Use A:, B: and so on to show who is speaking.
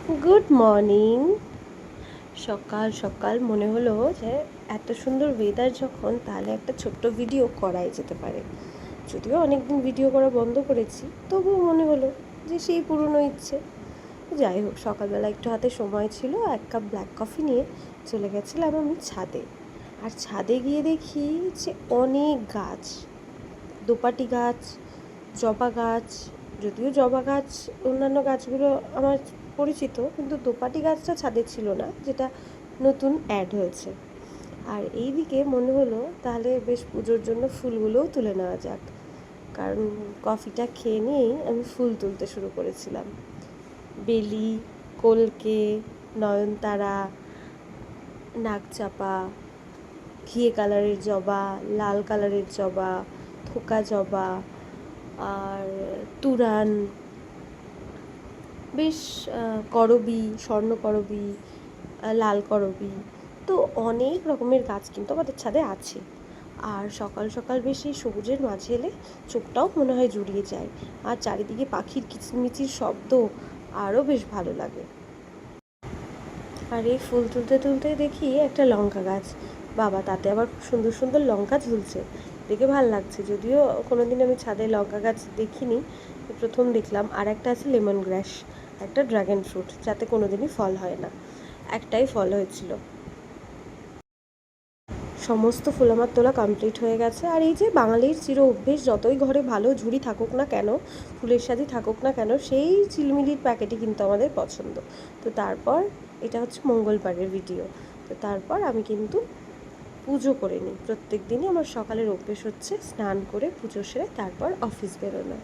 A: Good morning. সকাল সকাল মনে হলো যে এত সুন্দর ওয়েদার যখন, তাহলে একটা ছোট্ট ভিডিও করাই যেতে পারে। যদিও অনেকদিন ভিডিও করা বন্ধ করেছি, তবুও মনে হলো যে সেই পুরনো ইচ্ছে। যাই হোক, সকালবেলা একটু হাতে সময় ছিল, 1 কাপ ব্ল্যাক কফি নিয়ে চলে গেছিলাম আমি ছাদে। আর ছাদে গিয়ে দেখি যে অনেক গাছ, দোপাটি গাছ, জবা গাছ। যদিও জবা গাছ, অন্যান্য গাছগুলো আমার পরিচিত, কিন্তু দোপাটি গাছটা ছাদে ছিল না, যেটা নতুন অ্যাড হয়েছে। আর এই দিকে মনে হলো তাহলে বেশ পুজোর জন্য ফুলগুলোও তুলে নেওয়া যাক, কারণ কফিটা খেয়ে নিয়েই আমি ফুল তুলতে শুরু করেছিলাম। বেলি, কলকে, নয়নতারা, নাকচাপা, ঘিয়ে কালারের জবা, লাল কালারের জবা, থোকা জবা, আর তুরান, বেশ করবী, স্বর্ণ করবী, লাল করবী। তো অনেক রকমের গাছ কিন্তু আমাদের ছাদে আছে। আর সকাল সকাল বেশ এই সবুজের মাঝে এলে চোখটাও মনে হয় জুড়িয়ে যায়, আর চারিদিকে পাখির কিচিরমিচির শব্দ আরও বেশ ভালো লাগে। আর এই ফুল তুলতে তুলতে দেখি একটা লঙ্কা গাছ। বাবা, তাতে আবার খুব সুন্দর সুন্দর লঙ্কা ঝুলছে, দেখে ভাল লাগছে। যদিও কোনোদিন আমি ছাদে লঙ্কা গাছ দেখিনি, প্রথম দেখলাম। আর একটা আছে লেমন গ্রাস, একটা ড্রাগন ফ্রুট, যাতে কোনোদিনই ফল হয় না, একটাই ফল হয়েছিল। সমস্ত ফুল আমার তোলা কমপ্লিট হয়ে গেছে। আর এই যে বাঙালির চির অভ্যেস, যতই ঘরে ভালো ঝুড়ি থাকুক না কেন, ফুলের সাথে থাকুক না কেন, সেই ঝিলমিলির প্যাকেটই কিন্তু আমাদের পছন্দ। তো তারপর এটা হচ্ছে মঙ্গলবারের ভিডিও। তো তারপর আমি কিন্তু পুজো করে নিই। প্রত্যেক দিনই আমার সকালের অভ্যেস হচ্ছে স্নান করে পুজো সেরে তারপর অফিস বেরোনো।